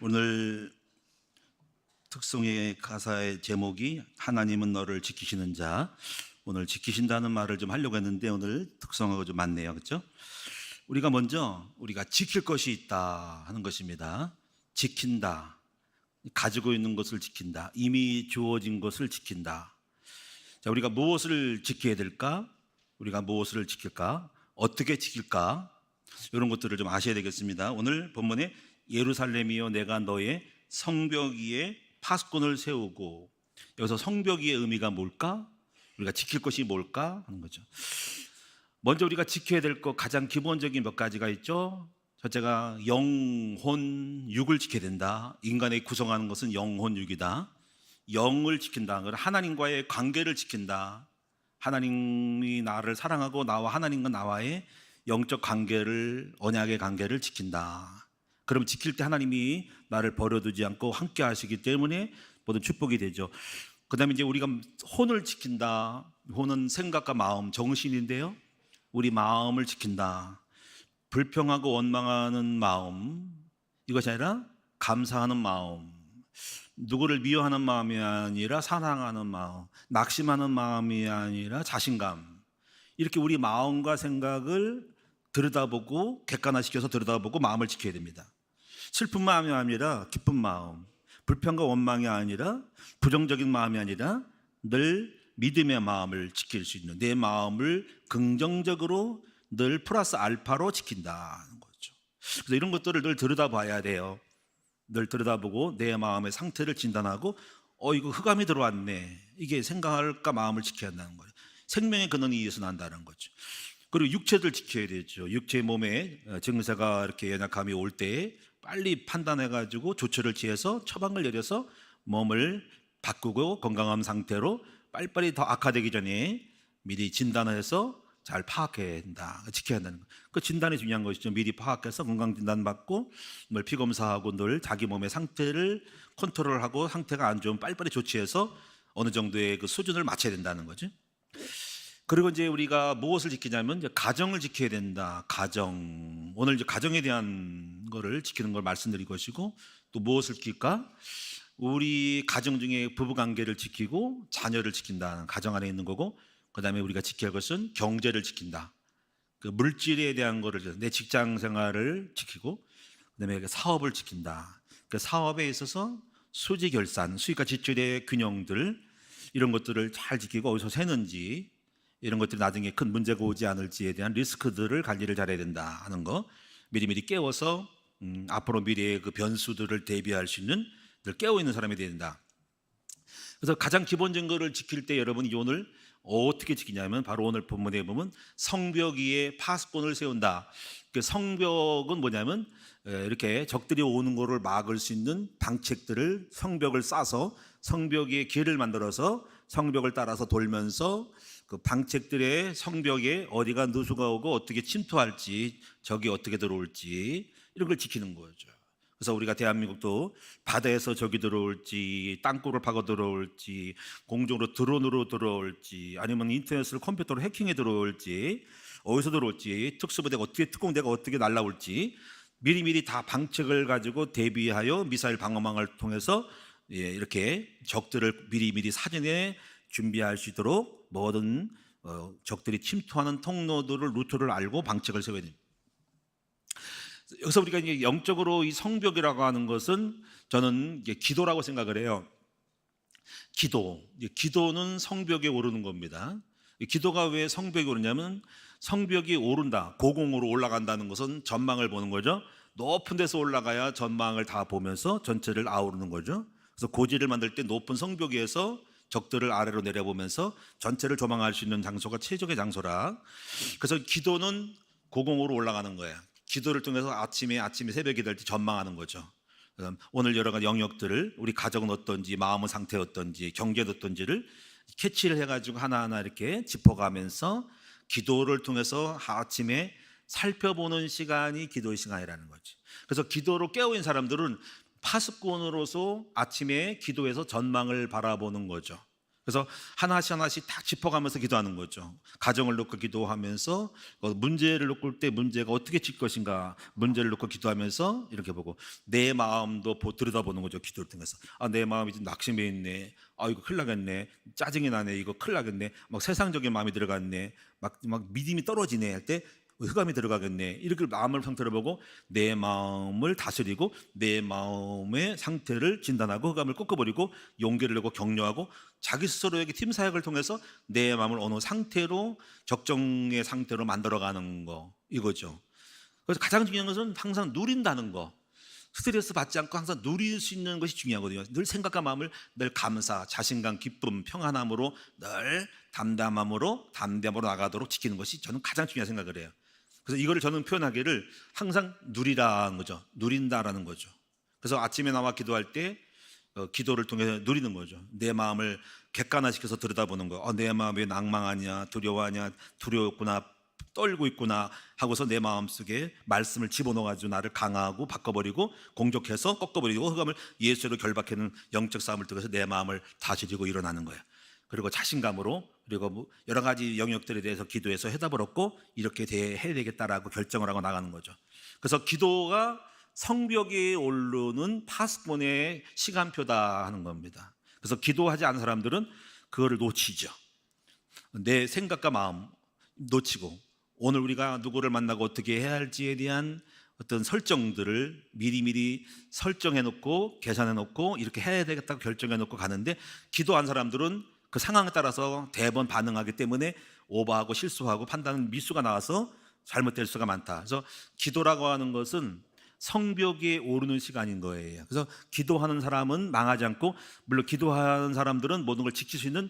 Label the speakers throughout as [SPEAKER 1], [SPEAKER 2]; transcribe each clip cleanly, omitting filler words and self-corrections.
[SPEAKER 1] 오늘 특성의 가사의 제목이 하나님은 너를 지키시는 자. 오늘 지키신다는 말을 좀 하려고 했는데 오늘 특성하고 좀 맞네요. 그렇죠? 우리가 지킬 것이 있다 하는 것입니다. 지킨다. 가지고 있는 것을 지킨다. 이미 주어진 것을 지킨다. 자, 우리가 무엇을 지켜야 될까? 우리가 무엇을 지킬까? 어떻게 지킬까? 이런 것들을 좀 아셔야 되겠습니다. 오늘 본문에 예루살렘이여 내가 너의 성벽 위에 파수꾼을 세우고, 여기서 성벽 위의 의미가 뭘까? 우리가 지킬 것이 뭘까 하는 거죠. 먼저 우리가 지켜야 될 것 가장 기본적인 몇 가지가 있죠. 첫째가 영혼 육을 지켜야 된다. 인간의 구성하는 것은 영혼 육이다. 영을 지킨다. 하나님과의 관계를 지킨다. 하나님이 나를 사랑하고 나와 하나님과 나와의 영적 관계를, 언약의 관계를 지킨다. 그럼 지킬 때 하나님이 나를 버려두지 않고 함께 하시기 때문에 모든 축복이 되죠. 그 다음에 이제 우리가 혼을 지킨다. 혼은 생각과 마음, 정신인데요. 우리 마음을 지킨다. 불평하고 원망하는 마음, 이것이 아니라 감사하는 마음, 누구를 미워하는 마음이 아니라 사랑하는 마음, 낙심하는 마음이 아니라 자신감. 이렇게 우리 마음과 생각을 들여다보고 객관화시켜서 들여다보고 마음을 지켜야 됩니다. 슬픈 마음이 아니라 기쁜 마음, 불평과 원망이 아니라 부정적인 마음이 아니라 늘 믿음의 마음을 지킬 수 있는, 내 마음을 긍정적으로 늘 플러스 알파로 지킨다는 거죠. 그래서 이런 것들을 늘 들여다봐야 돼요. 늘 들여다보고 내 마음의 상태를 진단하고 이거 흑암이 들어왔네, 이게 생각할까 마음을 지켜야 한다는 거예요. 생명의 근원이 이에서 난다는 거죠. 그리고 육체를 지켜야 되죠. 육체 몸에 증세가 이렇게 연약함이 올 때 빨리 판단해가지고 조처를 취해서 처방을 내려서 몸을 바꾸고 건강한 상태로 빨리빨리 더 악화되기 전에 미리 진단을 해서 잘 파악해야 된다. 지켜야 한다는 거. 그 진단이 중요한 것이죠. 미리 파악해서 건강 진단 받고 늘 피 검사하고 늘 자기 몸의 상태를 컨트롤하고, 상태가 안 좋으면 빨리빨리 조치해서 어느 정도의 그 수준을 맞춰야 된다는 거죠. 그리고 이제 우리가 무엇을 지키냐면 이제 가정을 지켜야 된다. 가정. 오늘 이제 가정에 대한 거를 지키는 걸 말씀드릴 것이고, 또 무엇을 지킬까? 우리 가정 중에 부부 관계를 지키고 자녀를 지킨다는 가정 안에 있는 거고, 그다음에 우리가 지켜야 할 것은 경제를 지킨다. 그 물질에 대한 거를, 내 직장 생활을 지키고, 그다음에 사업을 지킨다. 그 사업에 있어서 수지 결산, 수익과 지출의 균형들, 이런 것들을 잘 지키고 어디서 새는지, 이런 것들이 나중에 큰 문제가 오지 않을지에 대한 리스크들을 관리를 잘해야 된다 하는 거, 미리미리 깨워서 앞으로 미래의 그 변수들을 대비할 수 있는 늘 깨어있는 사람이 되어야 된다. 그래서 가장 기본적인 것을 지킬 때 여러분이 오늘 어떻게 지키냐면, 바로 오늘 본문에 보면 성벽 위에 파수꾼을 세운다. 그 성벽은 뭐냐면 이렇게 적들이 오는 것을 막을 수 있는 방책들을, 성벽을 쌓아서 성벽 위에 길을 만들어서 성벽을 따라서 돌면서 그 방책들의 성벽에 어디가 누수가 오고 어떻게 침투할지, 적이 어떻게 들어올지, 이런 걸 지키는 거죠. 그래서 우리가 대한민국도 바다에서 적이 들어올지, 땅굴을 파고 들어올지, 공중으로 드론으로 들어올지, 아니면 인터넷을 컴퓨터로 해킹해 들어올지, 어디서 들어올지, 특수부대가 어떻게, 특공대가 어떻게 날아올지 미리미리 다 방책을 가지고 대비하여 미사일 방어망을 통해서 이렇게 적들을 미리미리 사전에 준비할 수 있도록 모든 적들이 침투하는 통로들을, 루트를 알고 방책을 세워야 됩니다. 여기서 우리가 이제 영적으로 이 성벽이라고 하는 것은 저는 이게 기도라고 생각을 해요. 기도는 성벽에 오르는 겁니다. 기도가 왜 성벽에 오르냐면, 성벽이 오른다, 고공으로 올라간다는 것은 전망을 보는 거죠. 높은 데서 올라가야 전망을 다 보면서 전체를 아우르는 거죠. 그래서 고지를 만들 때 높은 성벽 위에서 적들을 아래로 내려보면서 전체를 조망할 수 있는 장소가 최적의 장소라. 그래서 기도는 고공으로 올라가는 거예요. 기도를 통해서 아침에 새벽이 될 때 전망하는 거죠. 오늘 여러 가지 영역들을, 우리 가정은 어떤지, 마음의 상태 어떤지, 경제는 어떤지를 캐치를 해가지고 하나하나 이렇게 짚어가면서 기도를 통해서 아침에 살펴보는 시간이 기도의 시간이라는 거지. 그래서 기도로 깨어있는 사람들은 파수꾼으로서 아침에 기도해서 전망을 바라보는 거죠. 그래서 하나씩 하나씩 딱 짚어가면서 기도하는 거죠. 가정을 놓고 기도하면서 문제를 놓고 올 때 문제가 어떻게 칠 것인가, 문제를 놓고 기도하면서 이렇게 보고 내 마음도 들여다보는 거죠. 기도를 통해서. 아, 내 마음이 좀 낙심해 있네. 아, 이거 큰일 나겠네. 짜증이 나네. 이거 큰일 나겠네. 막 세상적인 마음이 들어갔네. 막 믿음이 떨어지네 할 때 흑암이 들어가겠네. 이렇게 마음을 상태를 보고 내 마음을 다스리고 내 마음의 상태를 진단하고 흑암을 꺾어버리고 용기를 내고 격려하고 자기 스스로에게 팀 사역을 통해서 내 마음을 어느 상태로 적정의 상태로 만들어가는 거, 이거죠. 그래서 가장 중요한 것은 항상 누린다는 거. 스트레스 받지 않고 항상 누릴 수 있는 것이 중요하거든요. 늘 생각과 마음을 늘 감사, 자신감, 기쁨, 평안함으로 늘 담담함으로 나가도록 지키는 것이 저는 가장 중요한 생각을 해요. 그래서 이거를 저는 표현하기를 항상 누리라는 거죠. 누린다라는 거죠. 그래서 아침에 나와 기도할 때 기도를 통해서 누리는 거죠. 내 마음을 객관화시켜서 들여다보는 거. 내 마음이 왜 낭망하냐, 두려워하냐, 두려웠구나, 떨고 있구나 하고서 내 마음속에 말씀을 집어넣어가지고 나를 강하고 바꿔버리고 공격해서 꺾어버리고 흑암을 예수로 결박하는 영적 싸움을 통해서 내 마음을 다스리고 일어나는 거예요. 그리고 자신감으로, 그리고 뭐 여러 가지 영역들에 대해서 기도해서 해답을 얻고 이렇게 해야 되겠다라고 결정을 하고 나가는 거죠. 그래서 기도가 성벽에 오르는 파수꾼의 시간표다 하는 겁니다. 그래서 기도하지 않은 사람들은 그거를 놓치죠. 내 생각과 마음 놓치고 오늘 우리가 누구를 만나고 어떻게 해야 할지에 대한 어떤 설정들을 미리미리 설정해 놓고 계산해 놓고 이렇게 해야 되겠다고 결정해 놓고 가는데, 기도한 사람들은 그 상황에 따라서 대번 반응하기 때문에 오버하고 실수하고 판단 미수가 나와서 잘못될 수가 많다. 그래서 기도라고 하는 것은 성벽에 오르는 시간인 거예요. 그래서 기도하는 사람은 망하지 않고, 물론 기도하는 사람들은 모든 걸 지킬 수 있는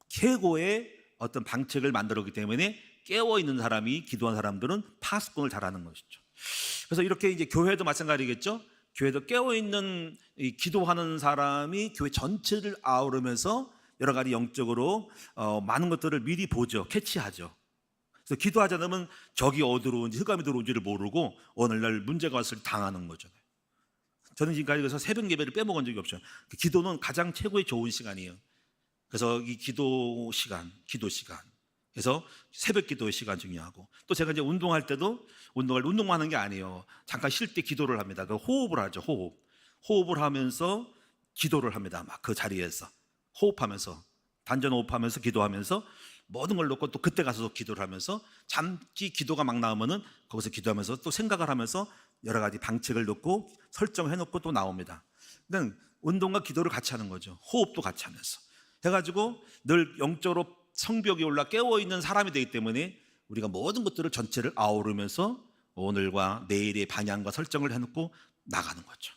[SPEAKER 1] 최고의 어떤 방책을 만들었기 때문에 깨어있는 사람이, 기도한 사람들은 파수꾼을 잘하는 것이죠. 그래서 이렇게 이제 교회도 마찬가지겠죠. 교회도 깨어있는 기도하는 사람이 교회 전체를 아우르면서 여러 가지 영적으로 많은 것들을 미리 보죠. 캐치하죠. 그래서 기도하지 않으면 적이 어디로 온지, 흑암이 들어온지를 모르고 오늘날 문제가 왔을 때 당하는 거죠. 저는 지금까지 그래서 새벽 예배를 빼먹은 적이 없어요. 기도는 가장 최고의 좋은 시간이에요. 그래서 이 기도 시간, 그래서 새벽 기도의 시간 중요하고, 또 제가 이제 운동할 때도 운동만 하는 게 아니에요. 잠깐 쉴 때 기도를 합니다. 그 호흡을 하죠. 호흡을 하면서 기도를 합니다. 막 그 자리에서 호흡하면서, 단전 호흡하면서 기도하면서 모든 걸 놓고 또 그때 가서 기도를 하면서, 잠시 기도가 막 나오면은 거기서 기도하면서 또 생각을 하면서 여러 가지 방책을 놓고 설정해 놓고 또 나옵니다. 그러니까 운동과 기도를 같이 하는 거죠. 호흡도 같이 하면서 해가지고 늘 영적으로 성벽에 올라 깨어있는 사람이 되기 때문에 우리가 모든 것들을 전체를 아우르면서 오늘과 내일의 방향과 설정을 해놓고 나가는 거죠.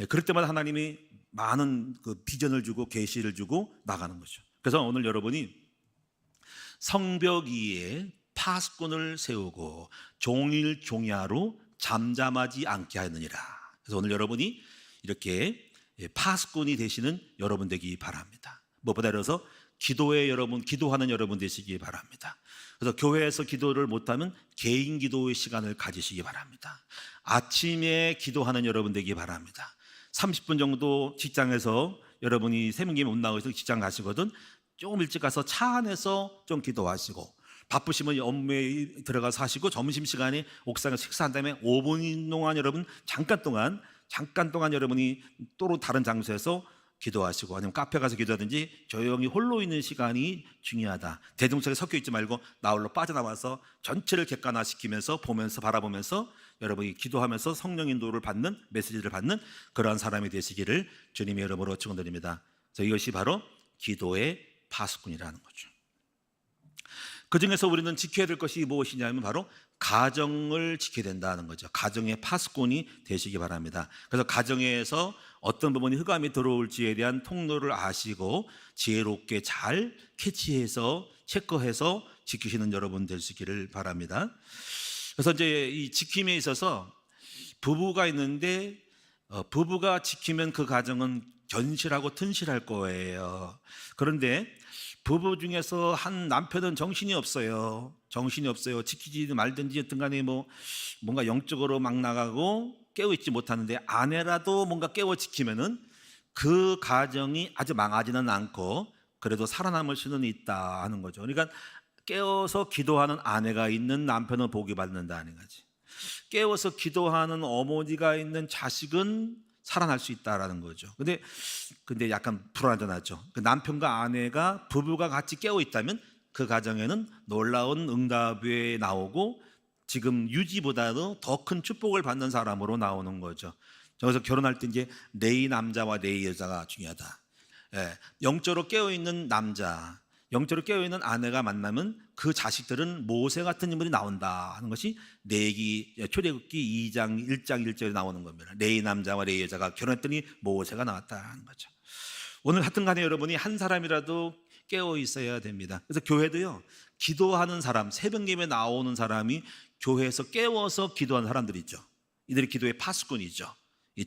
[SPEAKER 1] 그럴 때마다 하나님이 많은 그 비전을 주고 계시를 주고 나가는 거죠. 그래서 오늘 여러분이 성벽 위에 파수꾼을 세우고 종일 종야로 잠잠하지 않게 하느니라. 그래서 오늘 여러분이 이렇게 파수꾼이 되시는 여러분 되기 바랍니다. 무엇보다 그래서 기도하는 여러분 되시기 바랍니다. 그래서 교회에서 기도를 못하면 개인 기도의 시간을 가지시기 바랍니다. 아침에 기도하는 여러분 되기 바랍니다. 30분 정도 직장에서 여러분이 새벽에 못 나가서 직장 가시거든, 조금 일찍 가서 차 안에서 좀 기도하시고, 바쁘시면 업무에 들어가서 하시고, 점심시간에 옥상에서 식사한 다음에 5분 동안 여러분 잠깐 동안 여러분이 또 다른 장소에서 기도하시고, 아니면 카페 가서 기도하든지 조용히 홀로 있는 시간이 중요하다. 대중석에 섞여 있지 말고 나홀로 빠져나와서 전체를 객관화시키면서 보면서 바라보면서 여러분이 기도하면서 성령 인도를 받는, 메시지를 받는 그러한 사람이 되시기를 주님의 이름으로 축원드립니다. 그래서 이것이 바로 기도의 파수꾼이라는 거죠. 그 중에서 우리는 지켜야 될 것이 무엇이냐면 바로 가정을 지켜야 된다는 거죠. 가정의 파수꾼이 되시기 바랍니다. 그래서 가정에서 어떤 부분이 흑암이 들어올지에 대한 통로를 아시고 지혜롭게 잘 캐치해서 체크해서 지키시는 여러분 되시기를 바랍니다. 그래서 이제 이 지킴에 있어서 부부가 있는데 부부가 지키면 그 가정은 견실하고 튼실할 거예요. 그런데 부부 중에서 한 남편은 정신이 없어요. 지키지 말든지 어떤 간에 뭔가 영적으로 막 나가고 깨어있지 못하는데, 아내라도 뭔가 깨워 지키면은 그 가정이 아주 망하지는 않고 그래도 살아남을 수는 있다 하는 거죠. 그러니까 깨어서 기도하는 아내가 있는 남편은 복이 받는다는 거지. 깨워서 기도하는 어머니가 있는 자식은 살아날 수 있다라는 거죠. 근데 약간 불안하죠. 그 남편과 아내가 부부가 같이 깨어 있다면 그 가정에는 놀라운 응답이 나오고 지금 유지보다도 더 큰 축복을 받는 사람으로 나오는 거죠. 그래서 결혼할 때 이제 내 남자와 내 여자가 중요하다. 예, 영적으로 깨어 있는 남자, 영적으로 깨어있는 아내가 만나면 그 자식들은 모세 같은 인물이 나온다 하는 것이 출애굽기 2장 1장 1절에 나오는 겁니다. 네 남자와 네 여자가 결혼했더니 모세가 나왔다 하는 거죠. 오늘 하여튼 간에 여러분이 한 사람이라도 깨어 있어야 됩니다. 그래서 교회도요, 기도하는 사람, 새벽 예배 나오는 사람이 교회에서 깨워서 기도하는 사람들이 있죠. 이들이 기도의 파수꾼이죠.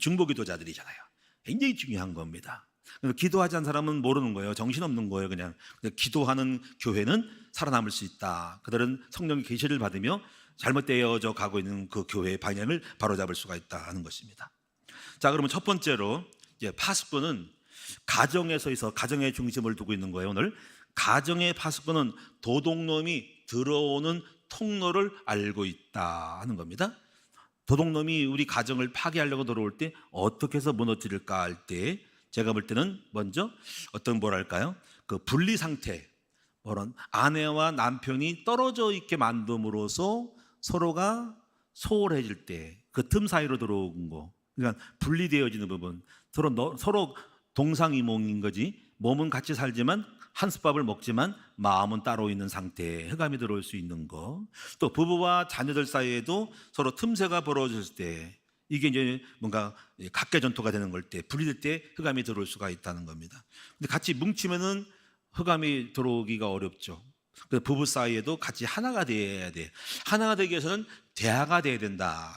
[SPEAKER 1] 중보 기도자들이잖아요. 굉장히 중요한 겁니다. 기도하지 않은 사람은 모르는 거예요. 정신없는 거예요. 그냥 기도하는 교회는 살아남을 수 있다. 그들은 성령의 계시를 받으며 잘못되어져 가고 있는 그 교회의 방향을 바로잡을 수가 있다는 것입니다. 자, 그러면 첫 번째로 이제 파수꾼은 가정에서 있어 가정의 중심을 두고 있는 거예요. 오늘 가정의 파수꾼은 도둑놈이 들어오는 통로를 알고 있다 하는 겁니다. 도둑놈이 우리 가정을 파괴하려고 들어올 때 어떻게 해서 무너뜨릴까 할 때 제가 볼 때는 먼저 뭐랄까요? 그 분리 상태, 아내와 남편이 떨어져 있게 만듦으로써 서로가 소홀해질 때 그 틈 사이로 들어온 거, 그러니까 분리되어지는 부분, 서로 동상이몽인 거지. 몸은 같이 살지만 한솥밥을 먹지만 마음은 따로 있는 상태에 흑암이 들어올 수 있는 거. 또 부부와 자녀들 사이에도 서로 틈새가 벌어졌을 때 이게 이제 뭔가 각계 전투가 되는 걸 때 분리될 때 흑암이 들어올 수가 있다는 겁니다. 근데 같이 뭉치면은 흑암이 들어오기가 어렵죠. 그래서 부부 사이에도 같이 하나가 돼야 돼. 하나가 되기 위해서는 대화가 돼야 된다.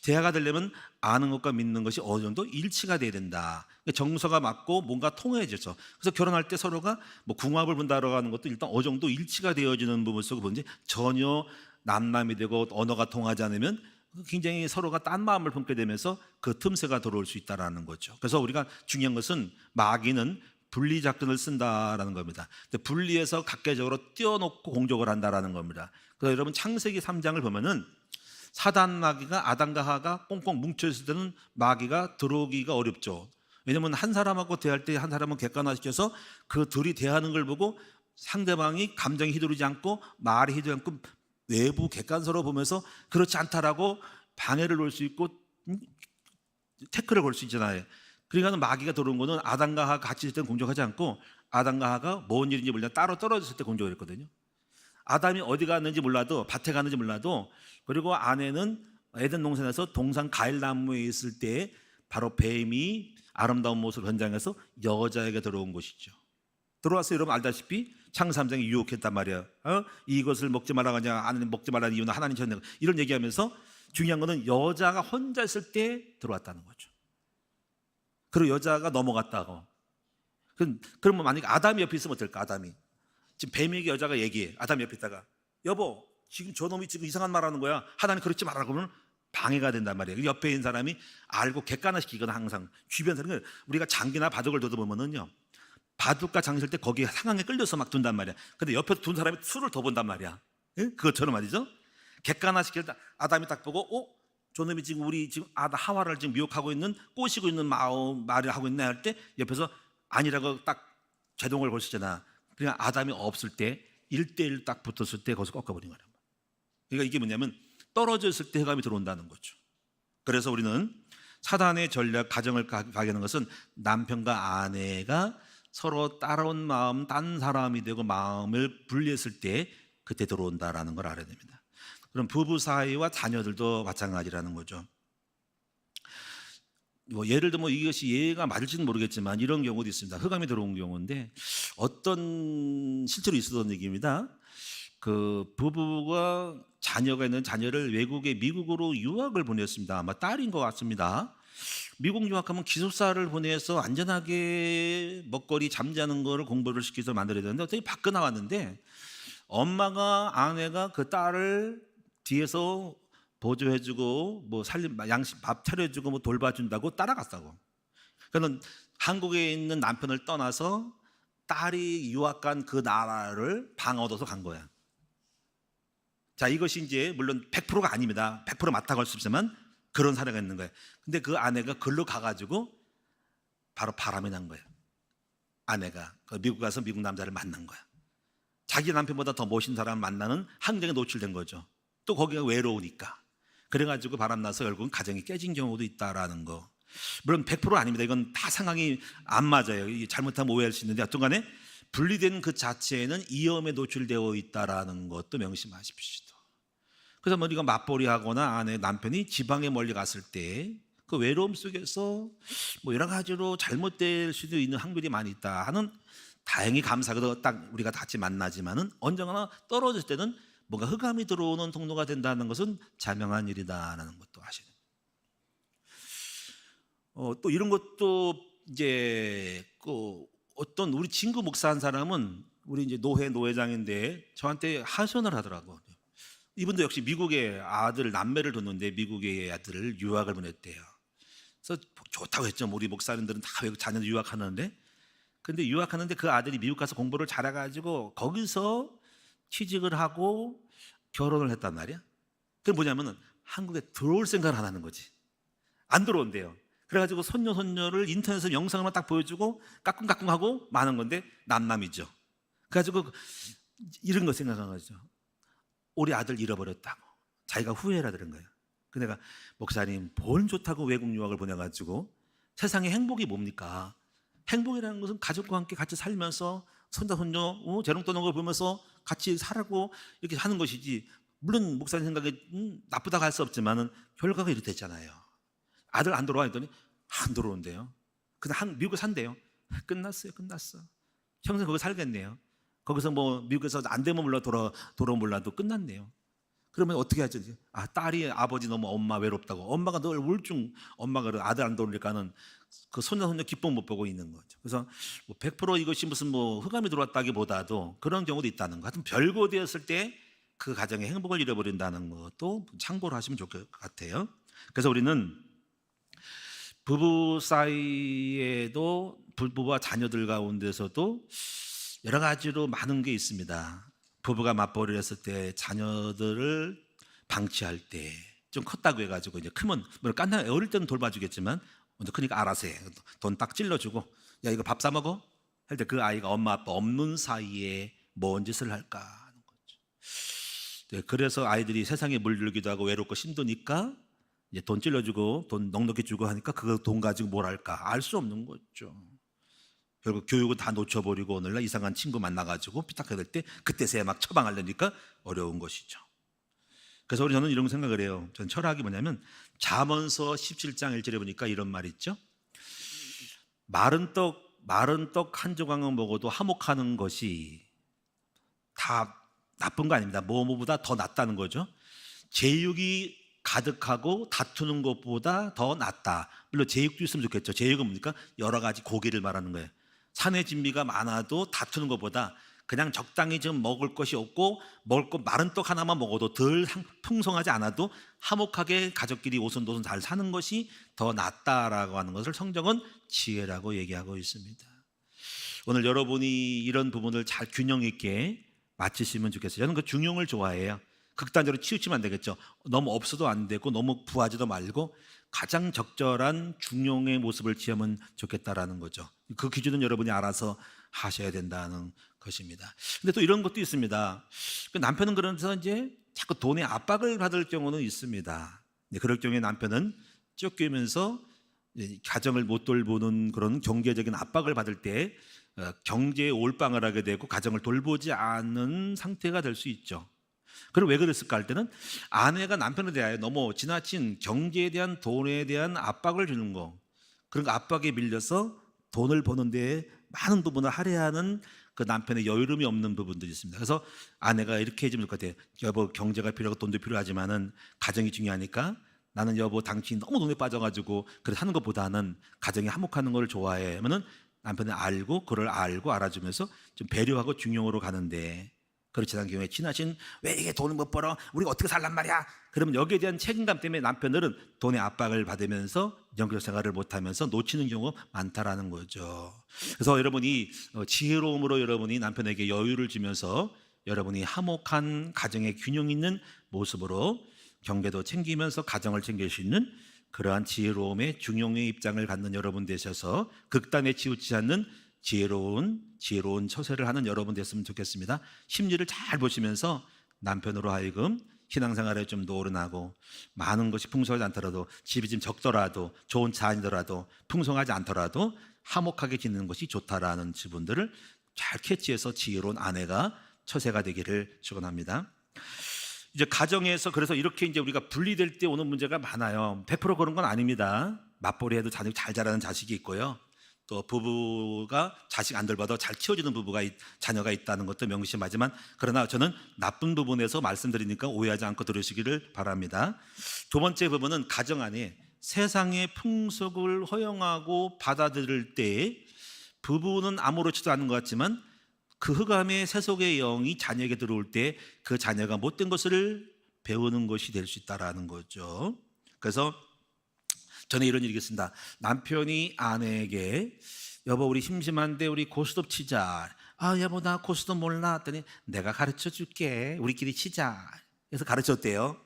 [SPEAKER 1] 대화가 되려면 아는 것과 믿는 것이 어느 정도 일치가 돼야 된다. 정서가 맞고 뭔가 통해져서. 그래서 결혼할 때 서로가 뭐 궁합을 본다라고 하는 것도 일단 어느 정도 일치가 되어지는 부분 속에 보는지 전혀 남남이 되고 언어가 통하지 않으면 굉장히 서로가 딴 마음을 품게 되면서 그 틈새가 들어올 수 있다라는 거죠. 그래서 우리가 중요한 것은 마귀는 분리 작전을 쓴다라는 겁니다. 분리해서 각계적으로 띄워놓고 공격을 한다라는 겁니다. 그래서 여러분 창세기 3장을 보면은 사단 마귀가 아담과 하와가 꽁꽁 뭉쳐있을 때는 마귀가 들어오기가 어렵죠. 왜냐하면 한 사람하고 대할 때 한 사람은 객관화시켜서 그 둘이 대하는 걸 보고 상대방이 감정이 휘두르지 않고 말이 휘두르지 않고 외부 객관서로 보면서 그렇지 않다라고 방해를 놓을 수 있고 태클을 걸 수 있잖아요. 그러니까 마귀가 들어온 거는 아담과 하와가 같이 있을 때는 공격하지 않고 아담과 하와가 뭔 일인지 몰라 따로 떨어졌을 때 공격을 했거든요. 아담이 어디 갔는지 몰라도 밭에 갔는지 몰라도 그리고 아내는 에덴 동산에서 동산 과일나무에 있을 때 바로 뱀이 아름다운 모습을 변장해서 여자에게 들어온 것이죠. 들어와서 여러분 알다시피 창세기 3장에 유혹했단 말이야. 이것을 먹지 말라고 하냐, 아내는 먹지 말라는 이유는 하나님 전에 이런 얘기하면서 중요한 거는 여자가 혼자 있을 때 들어왔다는 거죠. 그리고 여자가 넘어갔다고. 그러면 만약에 아담이 옆에 있으면 어떨까? 아담이 지금 뱀에게 여자가 얘기해. 아담이 옆에 있다가 여보 지금 저놈이 지금 이상한 말 하는 거야. 하나님 그렇지 말라고 하면 방해가 된단 말이에요. 옆에 있는 사람이 알고 객관화시키거나 항상 주변 사람은 우리가 장기나 바둑을 둬도 보면은요. 바둑과 장실 때 거기에 상황에 끌려서 막 둔단 말이야. 근데 옆에 둔 사람이 수를 더 본단 말이야. 예? 그것처럼 말이죠. 객관화시킬 때 아담이 딱 보고 저놈이 지금 우리 지금 하와를 지금 미혹하고 있는 꼬시고 있는 말을 하고 있네 할 때 옆에서 아니라고 딱 제동을 걸 수 있잖아. 그러니까 아담이 없을 때 1대1 딱 붙었을 때 거기서 꺾어버린 거란 말이야. 그러니까 이게 뭐냐면 떨어져 있을 때 흑암이 들어온다는 거죠. 그래서 우리는 사단의 전략 가정을 가게하는 것은 남편과 아내가 서로 따라온 마음 딴 사람이 되고 마음을 분리했을 때 그때 들어온다라는 걸 알아야 됩니다. 그럼 부부 사이와 자녀들도 마찬가지라는 거죠. 예를 들면 이것이 예가 맞을지는 모르겠지만 이런 경우도 있습니다. 흑암이 들어온 경우인데 어떤 실제로 있었던 얘기입니다. 그 부부가 자녀가 있는 자녀를 미국으로 유학을 보냈습니다. 아마 딸인 것 같습니다. 미국 유학하면 기숙사를 보내서 안전하게 먹거리 잠자는 거를 공부를 시켜서 만들어야 되는데 어떻게 밖에 나왔는데 엄마가 아내가 그 딸을 뒤에서 보조해주고 뭐 양식 밥 차려주고 뭐 돌봐준다고 따라갔다고. 그는 한국에 있는 남편을 떠나서 딸이 유학 간 그 나라를 방 얻어서 간 거야. 자, 이것이 이제 물론 100%가 아닙니다. 100% 맞다고 할 수 없지만 그런 사례가 있는 거예요. 근데 그 아내가 글로 가가지고 바로 바람이 난 거예요. 아내가 미국 가서 미국 남자를 만난 거야. 자기 남편보다 더 멋있는 사람을 만나는 환경에 노출된 거죠. 또 거기가 외로우니까. 그래가지고 바람나서 결국은 가정이 깨진 경우도 있다라는 거. 물론 100% 아닙니다. 이건 다 상황이 안 맞아요. 잘못하면 오해할 수 있는데, 어떤 간에 분리된 그 자체에는 위험에 노출되어 있다라는 것도 명심하십시오. 그래서 뭐 우리가 맞벌이 하거나 아내, 남편이 지방에 멀리 갔을 때 그 외로움 속에서 뭐 여러 가지로 잘못될 수도 있는 확률이 많이 있다 하는, 다행히 감사하게도 딱 우리가 같이 만나지만은 언젠가나 떨어질 때는 뭔가 흑암이 들어오는 통로가 된다는 것은 자명한 일이다라는 것도 아시는. 또 이런 것도 이제 그 어떤 우리 친구 목사 한 사람은 우리 이제 노회장인데 저한테 하소연을 하더라고. 이분도 역시 미국에 아들 남매를 뒀는데 미국의 아들을 유학을 보냈대요. 그래서 좋다고 했죠. 우리 목사님들은 다 외국 자녀들 유학하는데, 근데 유학하는데 그 아들이 미국 가서 공부를 잘해가지고 거기서 취직을 하고 결혼을 했단 말이야. 그게 뭐냐면은 한국에 들어올 생각을 안 하는 거지. 안 들어온대요. 그래가지고 손녀를 인터넷에서 영상으로 딱 보여주고 까꿍까꿍하고 마는 건데 남남이죠. 그래가지고 이런 거 생각한 거죠. 우리 아들 잃어버렸다고 자기가 후회라 그런 거예요. 근데 내가 목사님 뭘 좋다고 외국 유학을 보내가지고, 세상에 행복이 뭡니까? 행복이라는 것은 가족과 함께 같이 살면서 손자 손녀 재롱 떠는 걸 보면서 같이 살고 이렇게 하는 것이지, 물론 목사님 생각에 나쁘다고 할 수 없지만은 결과가 이렇게 됐잖아요. 아들 안 들어와 했더니 안 들어온대요. 근데 미국에 산대요. 끝났어요. 평생 거기 살겠네요. 거기서 뭐 미국에서 안 되면 돌아오면 몰라도 끝났네요. 그러면 어떻게 하죠? 딸이 아버지 너무 엄마 외롭다고, 엄마가 늘 우울증, 엄마가 아들 안 돌리니까는 그 손녀 기쁨 못 보고 있는 거죠. 그래서 뭐 100% 이것이 무슨 뭐 흑암이 들어왔다기보다도 그런 경우도 있다는 거. 하여튼 별거 되었을 때 그 가정의 행복을 잃어버린다는 것도 참고를 하시면 좋을 것 같아요. 그래서 우리는 부부 사이에도, 부부와 자녀들 가운데서도 여러 가지로 많은 게 있습니다. 부부가 맞벌이를 했을 때 자녀들을 방치할 때 좀 컸다고 해가지고 이제 크면 뭐 깐나, 어릴 때는 돌봐주겠지만 먼저 크니까 알아서 해. 돈 딱 찔러주고 야 이거 밥 사 먹어? 할 때 그 아이가 엄마 아빠 없는 사이에 뭔 짓을 할까 하는 거죠. 네, 그래서 아이들이 세상에 물들기도 하고 외롭고 힘드니까 이제 돈 찔러주고 돈 넉넉히 주고 하니까 그 돈 가지고 뭘 할까 알 수 없는 거죠. 결국 교육은 다 놓쳐버리고 오늘날 이상한 친구 만나가지고 삐딱하게 될 때 그때서야 막 처방하려니까 어려운 것이죠. 그래서 저는 이런 생각을 해요. 전 철학이 뭐냐면 잠언서 17장 1절에 보니까 이런 말이 있죠. 마른 떡 한 조각만 먹어도 화목하는 것이 다 나쁜 거 아닙니다. 뭐보다 더 낫다는 거죠. 제육이 가득하고 다투는 것보다 더 낫다. 물론 제육도 있으면 좋겠죠. 제육은 뭡니까? 여러 가지 고기를 말하는 거예요. 산의 진미가 많아도 다투는 것보다 그냥 적당히 좀 먹을 것이 없고 먹을 것 마른 떡 하나만 먹어도 덜 풍성하지 않아도 화목하게 가족끼리 오손도손 잘 사는 것이 더 낫다라고 하는 것을 성경은 지혜라고 얘기하고 있습니다. 오늘 여러분이 이런 부분을 잘 균형 있게 맞추시면 좋겠어요. 저는 그 중용을 좋아해요. 극단적으로 치우치면 안 되겠죠. 너무 없어도 안 되고 너무 부하지도 말고 가장 적절한 중용의 모습을 취하면 좋겠다라는 거죠. 그 기준은 여러분이 알아서 하셔야 된다는 것입니다. 근데 또 이런 것도 있습니다. 그 남편은 그러면서 이제 자꾸 돈의 압박을 받을 경우는 있습니다. 그럴 경우에 남편은 쫓기면서 가정을 못 돌보는 그런 경제적인 압박을 받을 때 경제에 올빵을 하게 되고 가정을 돌보지 않는 상태가 될 수 있죠. 그럼 왜 그랬을까 할 때는 아내가 남편에 대하여 너무 지나친 경제에 대한, 돈에 대한 압박을 주는 거, 그런 압박에 밀려서 돈을 버는 데에 많은 부분을 할애하는 그 남편의 여유로움이 없는 부분들이 있습니다. 그래서 아내가 이렇게 해주면 될 것 같아요. 여보, 경제가 필요하고 돈도 필요하지만은 가정이 중요하니까 나는 여보 당신이 너무 돈에 빠져가지고 그래 하는 것보다는 가정이 화목하는 걸 좋아해 하면은 남편이 알고 그걸 알고 알아주면서 좀 배려하고 중용으로 가는데, 그렇지 않은 경우에 지나친 왜 이게 돈을 못 벌어? 우리가 어떻게 살란 말이야? 그러면 여기에 대한 책임감 때문에 남편들은 돈의 압박을 받으면서 영적 생활을 못하면서 놓치는 경우가 많다라는 거죠. 그래서 여러분이 지혜로움으로 여러분이 남편에게 여유를 주면서 여러분이 화목한 가정의 균형 있는 모습으로 경계도 챙기면서 가정을 챙길 수 있는 그러한 지혜로움의 중용의 입장을 갖는 여러분 되셔서 극단에 치우치지 않는 지혜로운 처세를 하는 여러분 됐으면 좋겠습니다. 심리를 잘 보시면서 남편으로 하여금 신앙생활에 좀 노련하고 많은 것이 풍성하지 않더라도 집이 좀 적더라도 좋은 차 아니더라도 풍성하지 않더라도 화목하게 지내는 것이 좋다라는 지분들을 잘 캐치해서 지혜로운 아내가 처세가 되기를 축원합니다. 이제 가정에서 그래서 이렇게 이제 우리가 분리될 때 오는 문제가 많아요. 100% 그런 건 아닙니다. 맞벌이 해도 자녀 잘 자라는 자식이 있고요. 또 부부가 자식 안 돌봐도 잘 키워주는 자녀가 있다는 것도 명심하지만 그러나 저는 나쁜 부분에서 말씀드리니까 오해하지 않고 들으시기를 바랍니다. 두 번째 부분은 가정 안에 세상의 풍속을 허용하고 받아들일 때 부부는 아무렇지도 않은 것 같지만 그 흑암의 세속의 영이 자녀에게 들어올 때 그 자녀가 못된 것을 배우는 것이 될 수 있다라는 거죠. 그래서 전에 이런 일이 있습니다. 남편이 아내에게 여보 우리 심심한데 우리 고스톱 치자. 아 여보 나 고스톱 몰라 했더니 내가 가르쳐 줄게 우리끼리 치자. 그래서 가르쳤대요.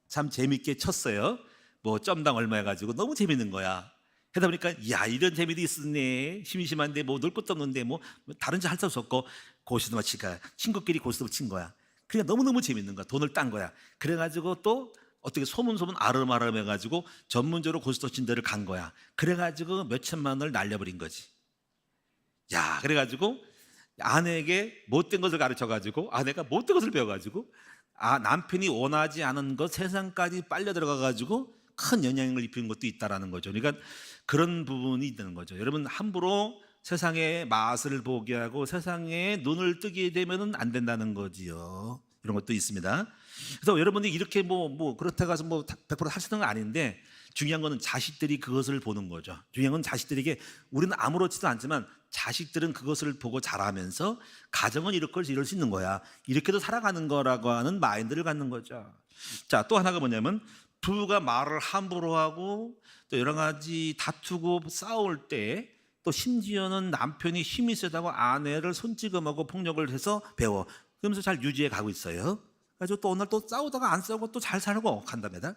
[SPEAKER 1] 참 재밌게 쳤어요. 뭐 점당 얼마 해가지고 너무 재밌는 거야. 하다 보니까 야 이런 재미도 있었네. 심심한데 뭐 놀 것도 없는데 뭐 다른 짓 할 수 없었고 고스톱 치가 친구끼리 고스톱 친 거야. 그러니까 너무너무 재밌는 거야. 돈을 딴 거야. 그래가지고 또 어떻게 소문 아름아름 해가지고 전문적으로 고스톱 친 데를 간 거야. 그래가지고 몇 천만 원을 날려버린 거지. 야 그래가지고 아내에게 못된 것을 가르쳐가지고 아내가 못된 것을 배워가지고 남편이 원하지 않은 것 세상까지 빨려 들어가가지고 큰 영향을 입히는 것도 있다라는 거죠. 그러니까 그런 부분이 있는 거죠. 여러분 함부로 세상의 맛을 보게 하고 세상에 눈을 뜨게 되면은 안 된다는 거지요. 이런 것도 있습니다. 그래서 여러분들이 이렇게 그렇다고 해서 100% 하시는 건 아닌데 중요한 거는 자식들이 그것을 보는 거죠. 중요한 건 자식들에게 우리는 아무렇지도 않지만 자식들은 그것을 보고 자라면서 가정은 이럴 수 있는 거야. 이렇게도 살아가는 거라고 하는 마인드를 갖는 거죠. 자, 또 하나가 뭐냐면 부부가 말을 함부로 하고 또 여러 가지 다투고 싸울 때 또 심지어는 남편이 힘이 세다고 아내를 손찌검하고 폭력을 해서 배워. 그러면서 잘 유지해 가고 있어요. 그래서 또 오늘 또 싸우다가 안 싸우고 또 잘 살고 간답니다.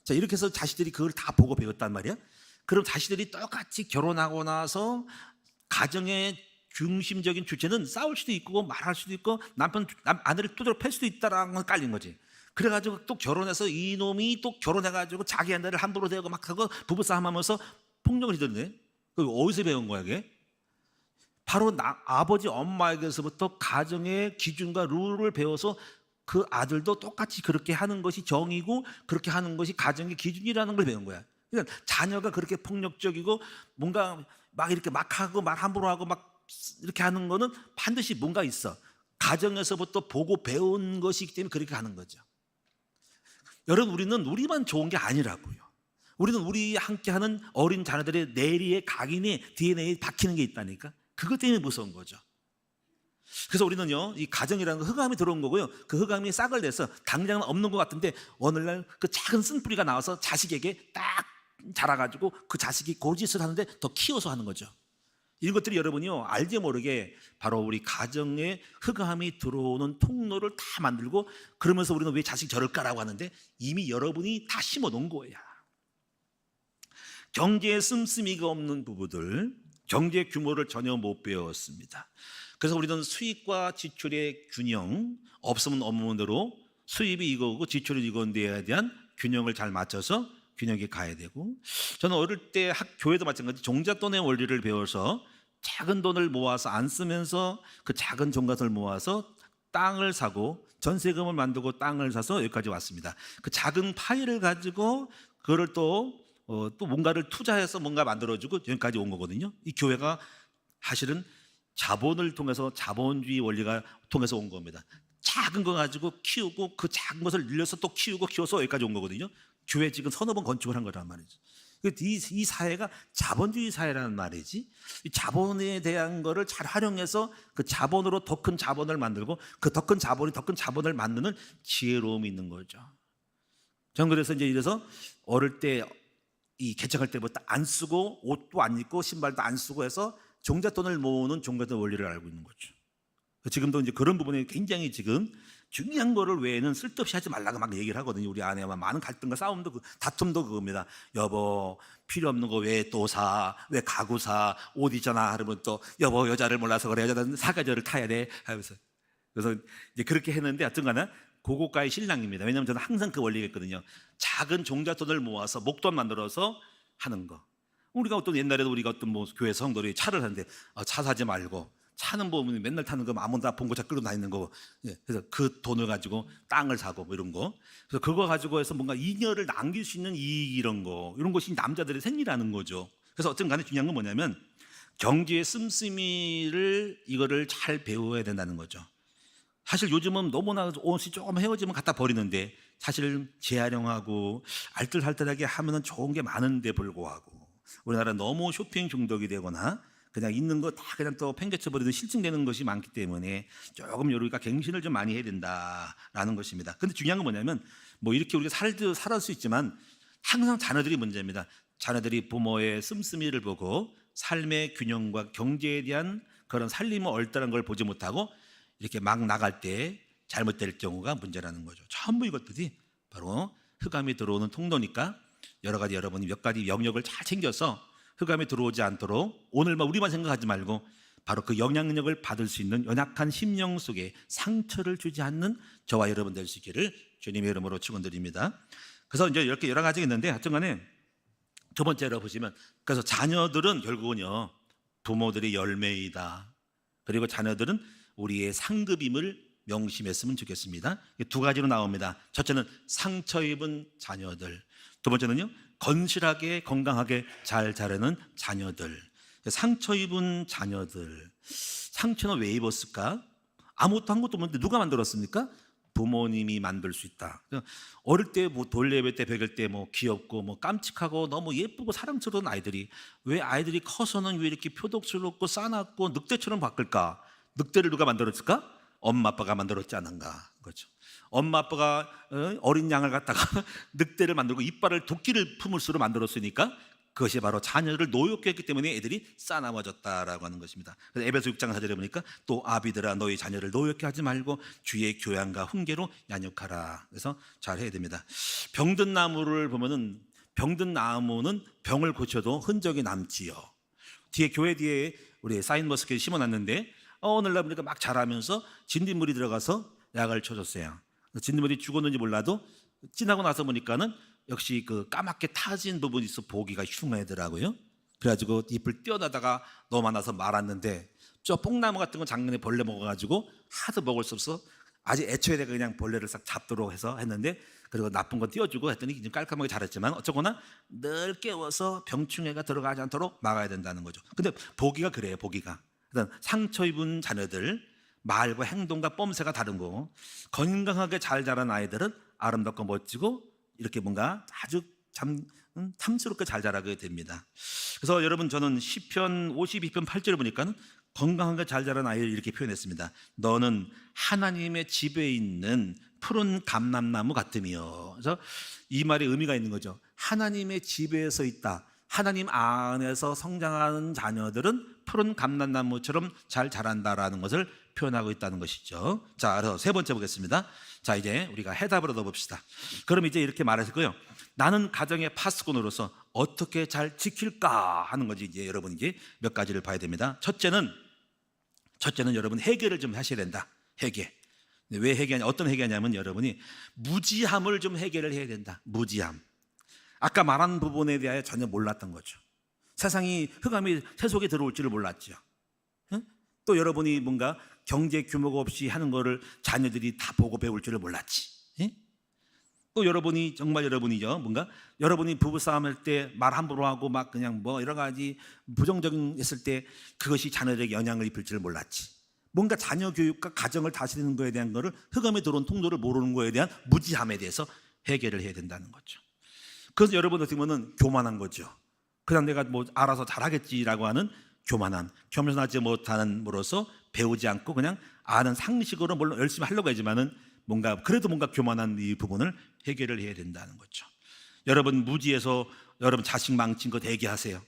[SPEAKER 1] 자, 이렇게 해서 자식들이 그걸 다 보고 배웠단 말이야. 그럼 자식들이 똑같이 결혼하고 나서 가정의 중심적인 주체는 싸울 수도 있고 말할 수도 있고 아내를 두드려 팰 수도 있다라는 건 깔린 거지. 그래가지고 또 결혼해서 이놈이 또 결혼해가지고 자기 아내를 함부로 대고 막 하고 부부싸움 하면서 폭력을 휘둘르네. 그 어디서 배운 거야 이게? 바로 아버지 엄마에게서부터 가정의 기준과 룰을 배워서 그 아들도 똑같이 그렇게 하는 것이 정이고 그렇게 하는 것이 가정의 기준이라는 걸 배운 거야. 그러니까 자녀가 그렇게 폭력적이고 뭔가 막 이렇게 막 하고 말 함부로 하고 막 이렇게 하는 거는 반드시 뭔가 있어. 가정에서부터 보고 배운 것이기 때문에 그렇게 하는 거죠. 여러분 우리는 우리만 좋은 게 아니라고요. 우리는 우리 함께하는 어린 자녀들의 내리의 각인이 DNA에 박히는 게 있다니까. 그것 때문에 무서운 거죠. 그래서 우리는요 이 가정이라는 거 흑암이 들어온 거고요. 그 흑암이 싹을 내서 당장은 없는 것 같은데 어느 날 그 작은 쓴뿌리가 나와서 자식에게 딱 자라가지고 그 자식이 고짓을 하는데 더 키워서 하는 거죠. 이런 것들이 여러분이요 알게 모르게 바로 우리 가정에 흑암이 들어오는 통로를 다 만들고 그러면서 우리는 왜 자식 저럴까라고 하는데 이미 여러분이 다 심어 놓은 거야. 경제에 씀씀이가 없는 부부들 경제 규모를 전혀 못 배웠습니다. 그래서 우리는 수입과 지출의 균형 없으면 없는 대로 수입이 이거고 지출이 이건데에 대한 균형을 잘 맞춰서 균형이 가야 되고 저는 어릴 때 교회도 마찬가지 종잣돈의 원리를 배워서 작은 돈을 모아서 안 쓰면서 그 작은 종잣돈을 모아서 땅을 사고 전세금을 만들고 땅을 사서 여기까지 왔습니다. 그 작은 파이를 가지고 그거를 또 뭔가를 투자해서 뭔가 만들어주고 여기까지 온 거거든요. 이 교회가 사실은 자본을 통해서 자본주의 원리가 통해서 온 겁니다. 작은 거 가지고 키우고 그 작은 것을 늘려서 또 키워서 여기까지 온 거거든요. 교회 지금 서너 번 건축을 한 거란 말이죠. 이 사회가 자본주의 사회라는 말이지. 이 자본에 대한 거를 잘 활용해서 그 자본으로 더 큰 자본을 만들고 그 더 큰 자본이 더 큰 자본을 만드는 지혜로움이 있는 거죠. 전 그래서 이제 이래서 어릴 때 이 개척할 때부터 안 쓰고 옷도 안 입고 신발도 안 쓰고 해서 종잣돈을 모으는 종잣돈 원리를 알고 있는 거죠. 지금도 이제 그런 부분에 굉장히 지금 중요한 거를 외에는 쓸데없이 하지 말라고 막 얘기를 하거든요. 우리 아내와 많은 갈등과 싸움도 다툼도 그겁니다. 여보 필요 없는 거 왜 또 사? 왜 가구 사? 옷 있잖아. 그러면 또 여보 여자를 몰라서 그래. 여자는 사계절을 타야 돼. 하면서 그래서 이제 그렇게 했는데 하여튼간에 고고가의 신랑입니다. 왜냐하면 저는 항상 그 원리가 있거든요. 작은 종잣돈을 모아서 목돈 만들어서 하는 거. 우리가 어떤 옛날에도 우리가 어떤 뭐 교회 성도들이 차를 하는데 차 사지 말고 차는 보면 맨날 타는 거 아무나 봉고차 끌고 다니는 거. 그래서 그 돈을 가지고 땅을 사고 뭐 이런 거. 그래서 그거 가지고 해서 뭔가 잉여를 남길 수 있는 이익 이런 것이 남자들의 생리라는 거죠. 그래서 어쨌든 간에 중요한 건 뭐냐면 경제의 씀씀이를 이거를 잘 배워야 된다는 거죠. 사실 요즘은 너무나 옷이 조금 헤어지면 갖다 버리는데 사실 재활용하고 알뜰살뜰하게 하면은 좋은 게 많은데 불구하고 우리나라 너무 쇼핑 중독이 되거나 그냥 있는 거 다 그냥 또 팽개쳐버리는 실증되는 것이 많기 때문에 조금 우리가 갱신을 좀 많이 해야 된다라는 것입니다. 근데 중요한 건 뭐냐면 뭐 이렇게 우리가 살아갈 수 있지만 항상 자녀들이 문제입니다. 자녀들이 부모의 씀씀이를 보고 삶의 균형과 경제에 대한 그런 살림의 얼떨한 걸 보지 못하고 이렇게 막 나갈 때 잘못될 경우가 문제라는 거죠. 전부 이것들이 바로 흑암이 들어오는 통로니까 여러 가지 여러분이 몇 가지 영역을 잘 챙겨서 흑암이 들어오지 않도록 오늘만 우리만 생각하지 말고 바로 그 영향력을 받을 수 있는 연약한 심령 속에 상처를 주지 않는 저와 여러분 될 수 있기를 주님의 이름으로 축원드립니다. 그래서 이제 이렇게 여러 가지가 있는데 하여튼간에 두 번째로 보시면 그래서 자녀들은 결국은요 부모들의 열매이다. 그리고 자녀들은 우리의 상급임을 명심했으면 좋겠습니다. 두 가지로 나옵니다. 첫째는 상처 입은 자녀들, 두 번째는요 건실하게 건강하게 잘 자라는 자녀들. 상처 입은 자녀들, 상처는 왜 입었을까? 아무것도 한 것도 없는데 누가 만들었습니까? 부모님이 만들 수 있다. 어릴 때 뭐 돌예배 때 배길 때 뭐 귀엽고 뭐 깜찍하고 너무 예쁘고 사랑스러운 아이들이 왜 아이들이 커서는 왜 이렇게 표독스럽고 싸납고 늑대처럼 바뀔까? 늑대를 누가 만들었을까? 엄마 아빠가 만들었지 않은가? 그렇죠. 엄마 아빠가 어린 양을 갖다가 늑대를 만들고 이빨을 도끼를 품을수록 만들었으니까 그것이 바로 자녀를 노엽게 했기 때문에 애들이 싸나워졌다라고 하는 것입니다. 그래서 에베소 6장 4절에 보니까 또 아비들아 너희 자녀를 노엽게 하지 말고 주의 교양과 훈계로 양육하라. 그래서 잘 해야 됩니다. 병든 나무를 보면은 병든 나무는 병을 고쳐도 흔적이 남지요. 뒤에 교회 뒤에 우리 사인머스켓 심어놨는데 오늘날 보니까 막 자라면서 진딧물이 들어가서 약을 쳐줬어요. 진딧물이 죽었는지 몰라도 지나고 나서 보니까는 역시 그 까맣게 타진 부분이 있어 보기가 흉하더라고요. 그래가지고 잎을 떼어다가 너무 많아서 말았는데 저 뽕나무 같은 건 작년에 벌레 먹어가지고 하도 먹을 수 없어 아직 애초에 내가 그냥 벌레를 싹 잡도록 해서 했는데 그리고 나쁜 건 띄워주고 했더니 좀 깔끔하게 자랐지만 어쩌거나 늘 깨워서 병충해가 들어가지 않도록 막아야 된다는 거죠. 근데 보기가 그래요. 보기가 상처 입은 자녀들 말과 행동과 뽐새가 다른 거 건강하게 잘 자란 아이들은 아름답고 멋지고 이렇게 뭔가 아주 탐스럽게 잘 자라게 됩니다. 그래서 여러분 저는 시편 52편 8절을 보니까 건강하게 잘 자란 아이를 이렇게 표현했습니다. 너는 하나님의 집에 있는 푸른 감람나무 같으며. 그래서 이 말에 의미가 있는 거죠. 하나님의 집에서 있다. 하나님 안에서 성장하는 자녀들은 푸른 감람나무처럼 잘 자란다라는 것을 표현하고 있다는 것이죠. 자, 그래서 세 번째 보겠습니다. 자, 이제 우리가 해답으로 넣어봅시다. 그럼 이제 이렇게 말했을 거예요. 나는 가정의 파수꾼으로서 어떻게 잘 지킬까 하는 거지. 이제 여러분 이제 몇 가지를 봐야 됩니다. 첫째는 여러분 해결을 좀 하셔야 된다. 해결. 왜 해결하냐? 어떤 해결하냐면 여러분이 무지함을 좀 해결을 해야 된다. 무지함. 아까 말한 부분에 대하여 전혀 몰랐던 거죠. 세상이 흑암이 세속에 들어올 줄을 몰랐죠. 또 여러분이 뭔가 경제 규모가 없이 하는 거를 자녀들이 다 보고 배울 줄을 몰랐지. 또 여러분이 정말 여러분이죠. 뭔가 여러분이 부부싸움 할 때 말 함부로 하고 막 그냥 뭐 여러 가지 부정적인 했을 때 그것이 자녀들에게 영향을 입힐 줄을 몰랐지. 뭔가 자녀 교육과 가정을 다스리는 거에 대한 거를 흑암에 들어온 통로를 모르는 거에 대한 무지함에 대해서 해결을 해야 된다는 거죠. 그래서 여러분 어떻게 보면 교만한 거죠. 그냥 내가 뭐 알아서 잘하겠지라고 하는 교만함, 겸손하지 못함으로써 배우지 않고 그냥 아는 상식으로 물론 열심히 하려고 하지만은 뭔가 그래도 뭔가 교만한 이 부분을 해결을 해야 된다는 거죠. 여러분 무지에서 여러분 자식 망친 거 대기하세요.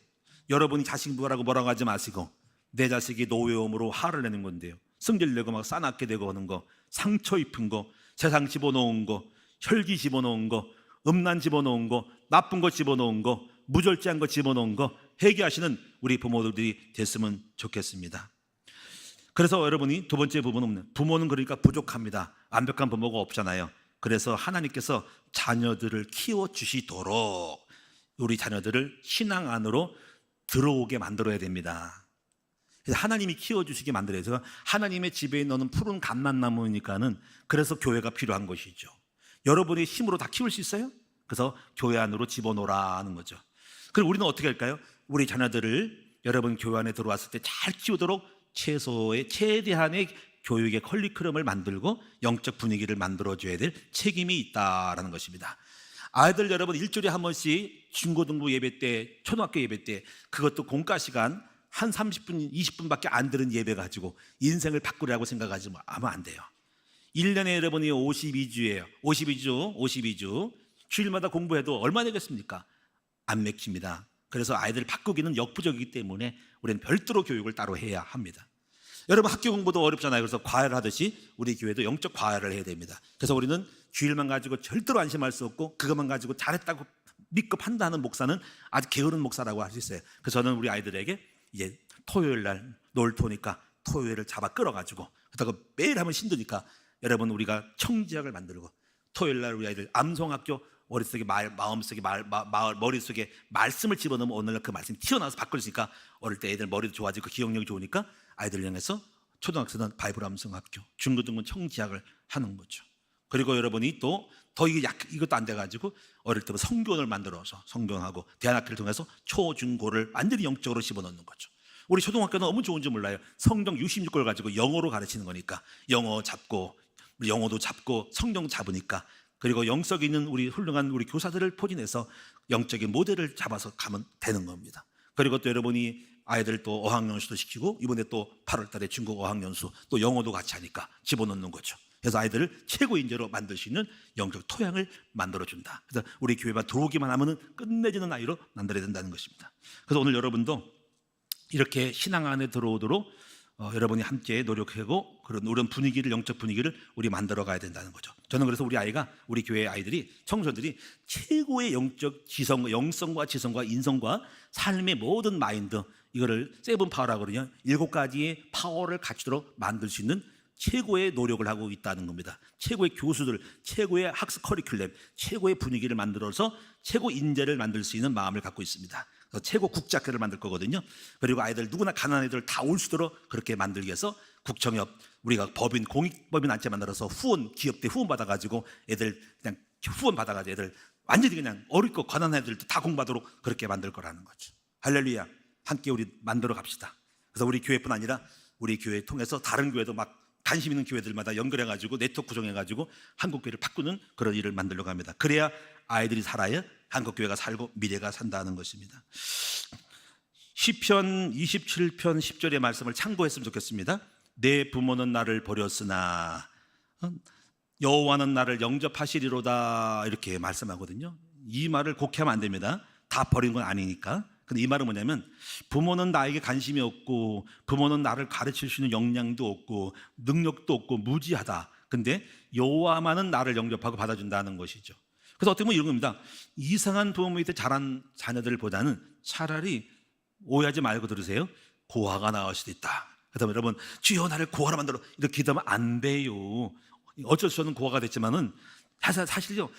[SPEAKER 1] 여러분이 자식 뭐라고 하지 마시고 내 자식이 노예옴으로 화를 내는 건데요. 승질내고 막 싸납게 되고 하는 거, 상처 입힌 거, 세상 집어넣은 거, 혈기 집어넣은 거, 음란 집어넣은 거, 나쁜 거 집어넣은 거, 무절제한 거 집어넣은 거 회개하시는 우리 부모들이 됐으면 좋겠습니다. 그래서 여러분이 두 번째 부분은 부모는 그러니까 부족합니다. 완벽한 부모가 없잖아요. 그래서 하나님께서 자녀들을 키워주시도록 우리 자녀들을 신앙 안으로 들어오게 만들어야 됩니다. 하나님이 키워주시게 만들어야 돼요. 하나님의 집에 있는 푸른 감람나무니까는 그래서 교회가 필요한 것이죠. 여러분의 힘으로 다 키울 수 있어요? 그래서 교회 안으로 집어넣으라 하는 거죠. 그럼 우리는 어떻게 할까요? 우리 자녀들을 여러분 교회 안에 들어왔을 때 잘 키우도록 최대한의 교육의 커리큘럼을 만들고 영적 분위기를 만들어줘야 될 책임이 있다라는 것입니다. 아이들 여러분 일주일에 한 번씩 중고등부 예배 때, 초등학교 예배 때 그것도 공과 시간 한 30분, 20분밖에 안 들은 예배 가지고 인생을 바꾸려고 생각하지 하면 안 돼요. 1년에 여러분이 52주예요. 52주 주일마다 공부해도 얼마 되겠습니까? 안 맥힙니다. 그래서 아이들 바꾸기는 역부족이기 때문에 우리는 별도로 교육을 따로 해야 합니다. 여러분 학교 공부도 어렵잖아요. 그래서 과외를 하듯이 우리 교회도 영적 과외를 해야 됩니다. 그래서 우리는 주일만 가지고 절대로 안심할 수 없고 그것만 가지고 잘했다고 믿고 판단하는 목사는 아주 게으른 목사라고 할 수 있어요. 그래서 저는 우리 아이들에게 이제 토요일 날 놀토니까 토요일을 잡아 끌어가지고 그러다가 매일 하면 힘드니까 여러분 우리가 청지학을 만들고 토요일 날 우리 아이들 암송학교 머릿속에 머릿속에 말씀을 집어넣으면 오늘날 그 말씀이 튀어나와서 바꿀 수 있으니까 어릴 때 애들 머리도 좋아지고 기억력이 좋으니까 아이들 향해서 초등학생은 바이블 암송학교, 중고등부는 청지학을 하는 거죠. 그리고 여러분이 또 더 이것도 안 돼가지고 어릴 때부터 성경을 만들어서 성경하고 대안학교를 통해서 초, 중, 고를 완전히 영적으로 집어넣는 거죠. 우리 초등학교는 너무 좋은지 몰라요. 성경 66권 가지고 영어로 가르치는 거니까 영어 잡고 영어도 잡고 성경 잡으니까 그리고 영적 있는 우리 훌륭한 우리 교사들을 포진해서 영적인 모델을 잡아서 가면 되는 겁니다. 그리고 또 여러분이 아이들 또 어학연수도 시키고 이번에 또 8월 달에 중국 어학연수 또 영어도 같이 하니까 집어넣는 거죠. 그래서 아이들을 최고 인재로 만들 수 있는 영적 토양을 만들어준다. 그래서 우리 교회만 들어오기만 하면 끝내주는 아이로 만들어야 된다는 것입니다. 그래서 오늘 여러분도 이렇게 신앙 안에 들어오도록 여러분이 함께 노력하고 그런 분위기를 영적 분위기를 우리 만들어 가야 된다는 거죠. 저는 그래서 우리 교회 아이들이 청소년들이 최고의 영적 지성, 영성과 지성과 인성과 삶의 모든 마인드 이거를 세븐 파워라고 그러냐 7가지의 파워를 갖추도록 만들 수 있는 최고의 노력을 하고 있다는 겁니다. 최고의 교수들, 최고의 학습 커리큘럼, 최고의 분위기를 만들어서 최고 인재를 만들 수 있는 마음을 갖고 있습니다. 그래서 최고 국제학교를 만들 거거든요. 그리고 아이들 누구나 가난한 애들 다 올 수 있도록 그렇게 만들기 위해서 국정협 우리가 법인 공익법인 단체 만들어서 기업 때 후원 받아가지고 애들 그냥 후원 받아가지고 애들 완전히 그냥 어렵고 가난한 애들도 다 공부하도록 그렇게 만들 거라는 거죠. 할렐루야. 함께 우리 만들어 갑시다. 그래서 우리 교회뿐 아니라 우리 교회 통해서 다른 교회도 막 관심 있는 교회들마다 연결해가지고 네트워크 구성해가지고 한국교회를 바꾸는 그런 일을 만들려고 합니다. 그래야 아이들이 살아야 한국교회가 살고 미래가 산다는 것입니다. 시편 27편 10절의 말씀을 참고했으면 좋겠습니다. 내 부모는 나를 버렸으나 여호와는 나를 영접하시리로다 이렇게 말씀하거든요. 이 말을 곡해하면 안 됩니다. 다 버린 건 아니니까. 근데 이 말은 뭐냐면 부모는 나에게 관심이 없고 부모는 나를 가르칠 수 있는 역량도 없고 능력도 없고 무지하다. 근데 여호와만은 나를 영접하고 받아준다는 것이죠. 그래서 어떻게 보면 이런 겁니다. 이상한 부모 밑에 자란 자녀들보다는 차라리 오해하지 말고 들으세요. 고아가 나을 수도 있다. 그래서 여러분 주여 나를 고아로 만들어 이렇게 기도하면 안 돼요. 어쩔 수 없는 고아가 됐지만은 사실요.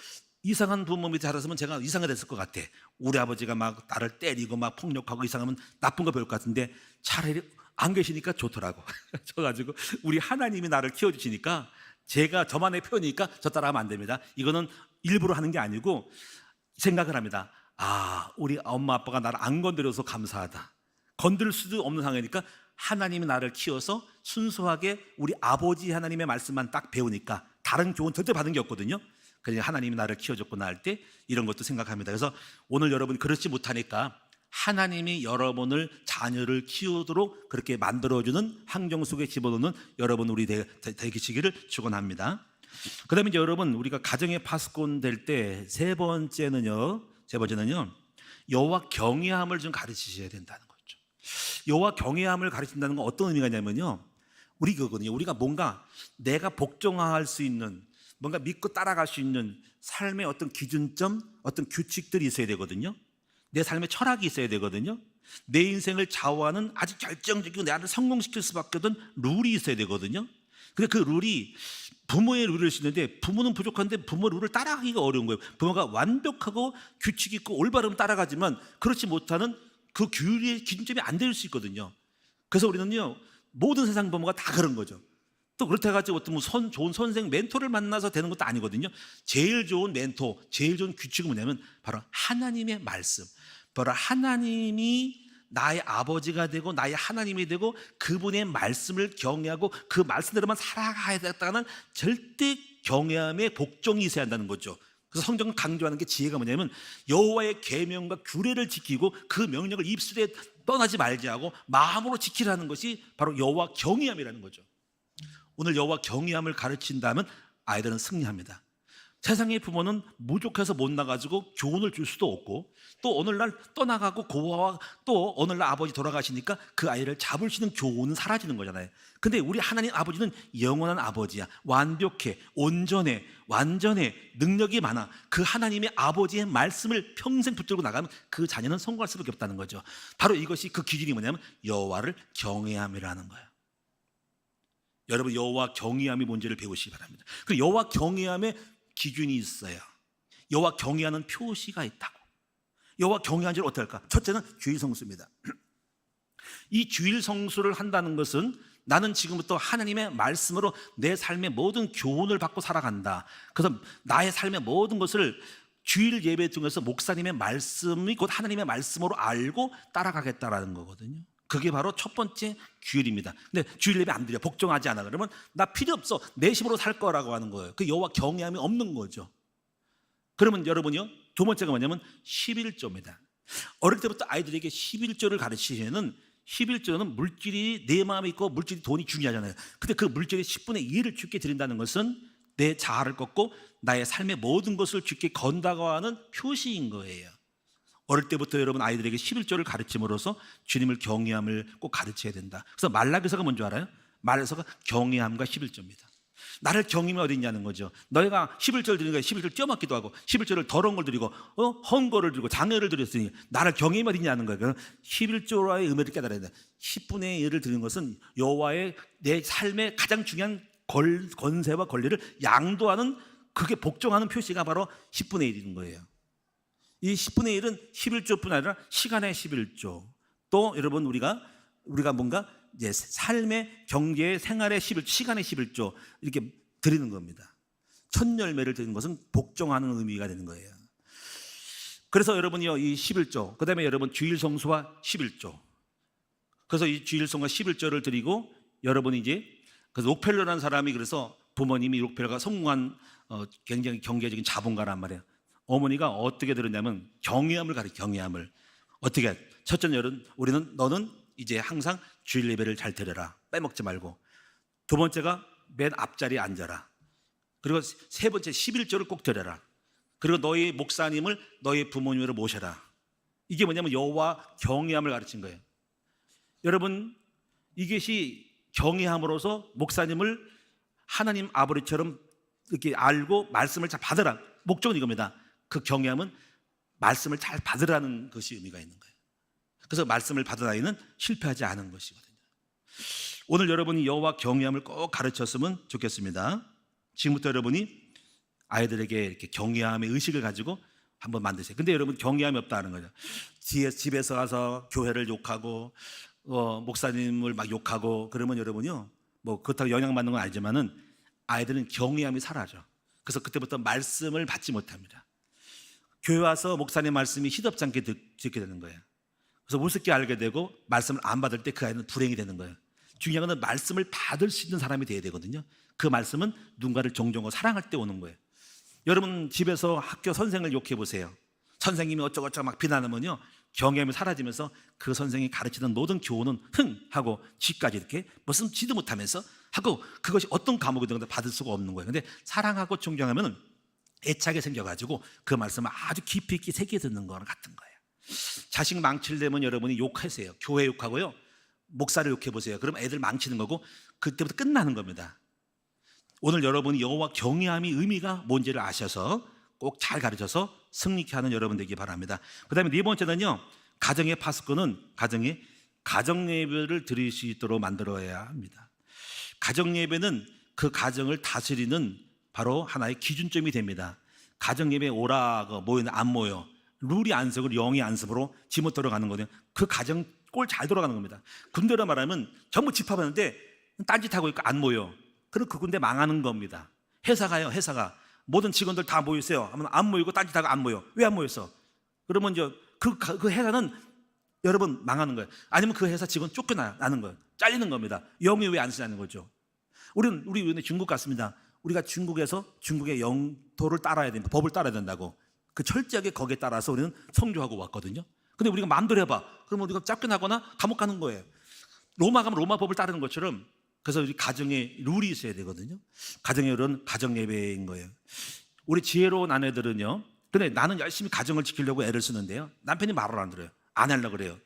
[SPEAKER 1] 이상한 부모 밑에 자랐으면 제가 이상하게 됐을 것 같아. 우리 아버지가 막 나를 때리고 막 폭력하고 이상하면 나쁜 거 배울 것 같은데 차라리 안 계시니까 좋더라고. 저가지고 우리 하나님이 나를 키워주시니까 제가 저만의 표현이니까 저 따라하면 안 됩니다. 이거는 일부러 하는 게 아니고 생각을 합니다. 우리 엄마 아빠가 나를 안 건드려서 감사하다. 건들 수도 없는 상황이니까 하나님이 나를 키워서 순수하게 우리 아버지 하나님의 말씀만 딱 배우니까 다른 교훈 절대 받은 게 없거든요. 그러니까 하나님이 나를 키워줬구나 할 때 이런 것도 생각합니다. 그래서 오늘 여러분이 그렇지 못하니까 하나님이 여러분을 자녀를 키우도록 그렇게 만들어주는 환경 속에 집어넣는 여러분 우리 되시기를 축원합니다. 그 다음에 이제 여러분 우리가 가정의 파수꾼 될 때 세 번째는요 여호와 경외함을 좀 가르치셔야 된다는 거죠. 여호와 경외함을 가르친다는 건 어떤 의미가 있냐면요, 우리가 뭔가 내가 복종할 수 있는, 뭔가 믿고 따라갈 수 있는 삶의 어떤 기준점, 어떤 규칙들이 있어야 되거든요. 내 삶의 철학이 있어야 되거든요. 내 인생을 좌우하는 아주 결정적이고 나를 성공시킬 수밖에 없는 룰이 있어야 되거든요. 근데 그 룰이 부모의 룰을 쓰는데, 부모는 부족한데 부모 룰을 따라가기가 어려운 거예요. 부모가 완벽하고 규칙 있고 올바름 따라가지만 그렇지 못하는 그 규율의 기준점이 안 될 수 있거든요. 그래서 우리는요, 모든 세상 부모가 다 그런 거죠. 또 그렇다 해가지고 어떤 좋은 선생, 멘토를 만나서 되는 것도 아니거든요. 제일 좋은 멘토, 제일 좋은 규칙은 뭐냐면 바로 하나님의 말씀, 바로 하나님이 나의 아버지가 되고 나의 하나님이 되고 그분의 말씀을 경외하고 그 말씀대로만 살아가야 되겠다는 절대 경외함의 복종이 있어야 한다는 거죠. 그래서 성경은 강조하는 게, 지혜가 뭐냐면 여호와의 계명과 규례를 지키고 그 명령을 입술에 떠나지 말지 하고 마음으로 지키라는 것이 바로 여호와 경외함이라는 거죠. 오늘 여호와 경외함을 가르친다면 아이들은 승리합니다. 세상의 부모는 무족해서 못 나가지고 교훈을 줄 수도 없고, 또 오늘날 떠나가고 고아와 또 오늘날 아버지 돌아가시니까 그 아이를 잡을 수 있는 교훈은 사라지는 거잖아요. 근데 우리 하나님 아버지는 영원한 아버지야. 완벽해, 온전해, 완전해, 능력이 많아. 그 하나님의 아버지의 말씀을 평생 붙들고 나가면 그 자녀는 성공할 수밖에 없다는 거죠. 바로 이것이 그 기준이 뭐냐면 여호와를 경외함이라는 거예요. 여러분, 여호와 경외함이 뭔지를 배우시기 바랍니다. 그 여호와 경외함의 기준이 있어요. 여호와 경외하는 표시가 있다고. 여호와 경외하는 줄 어떻게 할까? 첫째는 주일 성수입니다. 이 주일 성수를 한다는 것은 나는 지금부터 하나님의 말씀으로 내 삶의 모든 교훈을 받고 살아간다. 그래서 나의 삶의 모든 것을 주일 예배 통해서 목사님의 말씀이 곧 하나님의 말씀으로 알고 따라가겠다라는 거거든요. 그게 바로 첫 번째 주일입니다. 근데 주일 예배 안 드려, 복종하지 않아, 그러면 나 필요 없어, 내 힘으로 살 거라고 하는 거예요. 그 여호와 경외함이 없는 거죠. 그러면 여러분이요, 두 번째가 뭐냐면 11조입니다. 어릴 때부터 아이들에게 11조를 가르치시면, 11조는 물질이 내 마음에 있고 물질이 돈이 중요하잖아요. 근데 그 물질의 10분의 1을 주께 드린다는 것은 내 자아를 꺾고 나의 삶의 모든 것을 주께 건다고 하는 표시인 거예요. 어릴 때부터 여러분 아이들에게 11조를 가르침으로써 주님을 경외함을 꼭 가르쳐야 된다. 그래서 말라기서가 뭔지 알아요? 말라기서가 경외함과 11조입니다. 나를 경외함이 어디 있냐는 거죠. 너희가 11조를 드리니까 11조를 떼어맞기도 하고 11조를 더러운 걸 드리고 헌거를 드리고 장애를 드렸으니 나를 경외함이 어디 있냐는 거예요. 11조와의 의미를 깨달아야 돼. 10분의 1을 드리는 것은 여호와의 내 삶의 가장 중요한 권세와 권리를 양도하는, 그게 복종하는 표시가 바로 10분의 1인 거예요. 이 10분의 1은 11조뿐 아니라 시간의 11조, 또 여러분 우리가 뭔가 이제 삶의 경제의 생활의 11조, 시간의 11조 이렇게 드리는 겁니다. 첫 열매를 드리는 것은 복종하는 의미가 되는 거예요. 그래서 여러분이요, 이 11조, 그 다음에 여러분 주일 성수와 11조, 그래서 이 주일 성수와 11조를 드리고, 여러분이 이제 그래서 록펠러라는 사람이, 그래서 부모님이 록펠러가 성공한 굉장히 경제적인 자본가란 말이에요. 어머니가 어떻게 들었냐면 경외함을 가르쳐. 경외함을 어떻게 해? 첫째는 너는 이제 항상 주일 예배를 잘 드려라, 빼먹지 말고. 두 번째가 맨 앞자리에 앉아라. 그리고 세 번째 11조를 꼭 드려라. 그리고 너희 목사님을 너희 부모님으로 모셔라. 이게 뭐냐면 여호와 경외함을 가르친 거예요. 여러분, 이것이 경외함으로써 목사님을 하나님 아버지처럼 이렇게 알고 말씀을 잘 받으라. 목적은 이겁니다. 그 경외함은 말씀을 잘 받으라는 것이 의미가 있는 거예요. 그래서 말씀을 받은 아이는 실패하지 않은 것이거든요. 오늘 여러분이 여호와 경외함을 꼭 가르쳤으면 좋겠습니다. 지금부터 여러분이 아이들에게 이렇게 경외함의 의식을 가지고 한번 만드세요. 근데 여러분 경외함이 없다는 거죠. 집에서 가서 교회를 욕하고 목사님을 막 욕하고 그러면 여러분요, 뭐 그렇다고 영향받는 건 알지만은 아이들은 경외함이 사라져. 그래서 그때부터 말씀을 받지 못합니다. 교회 와서 목사님 말씀이 시덥지 않게 듣게 되는 거예요. 그래서 우습게 알게 되고 말씀을 안 받을 때 그 아이는 불행이 되는 거예요. 중요한 건 말씀을 받을 수 있는 사람이 돼야 되거든요. 그 말씀은 누군가를 존중하고 사랑할 때 오는 거예요. 여러분 집에서 학교 선생을 욕해 보세요. 선생님이 어쩌고저쩌고 막 비난하면요, 경외함이 사라지면서 그 선생이 가르치던 모든 교훈은 흥 하고 쥐까지 이렇게 무슨 지도 못하면서 하고, 그것이 어떤 과목이든 받을 수가 없는 거예요. 근데 사랑하고 존경하면 애착이 생겨가지고 그 말씀을 아주 깊이 있게 새겨 듣는 거랑 같은 거예요. 자식 망칠려면 여러분이 욕하세요. 교회 욕하고요, 목사를 욕해 보세요. 그럼 애들 망치는 거고 그때부터 끝나는 겁니다. 오늘 여러분이 여호와 경외함이 의미가 뭔지를 아셔서 꼭 잘 가르쳐서 승리케 하는 여러분 되기 바랍니다. 그 다음에 네 번째는요, 가정의 파수꾼은 가정 예배를 드릴 수 있도록 만들어야 합니다. 가정 예배는 그 가정을 다스리는 바로 하나의 기준점이 됩니다. 가정 예배 오라고 모이는 안 모여, 룰이 안 서고 영이 안 서으로 지못 들어가는 거거든요. 그 가정 꼴 잘 돌아가는 겁니다. 군대로 말하면 전부 집합하는데 딴짓하고 있고 안 모여. 그럼 그 군대 망하는 겁니다. 회사가요, 회사가 모든 직원들 다 모이세요 하면 안 모이고 딴짓하고 안 모여. 왜 안 모였어? 그러면 이제 그 회사는 여러분 망하는 거예요. 아니면 그 회사 직원 쫓겨나는 거예요. 잘리는 겁니다. 영이 왜 안 쓰냐는 거죠. 우리 중국 갔습니다. 우리가 중국에서 중국의 영토를 따라야 됩니다. 법을 따라야 된다고. 그 철저하게 거기에 따라서 우리는 성교하고 왔거든요. 근데 우리가 마음대로 해봐. 그러면 우리가 쫓겨나거나 감옥 가는 거예요. 로마 가면 로마 법을 따르는 것처럼. 그래서 우리 가정에 룰이 있어야 되거든요. 가정의 룰은 가정 예배인 거예요. 우리 지혜로운 아내들은요, 근데 나는 열심히 가정을 지키려고 애를 쓰는데요, 남편이 말을 안 들어요. 안 하려고 그래요.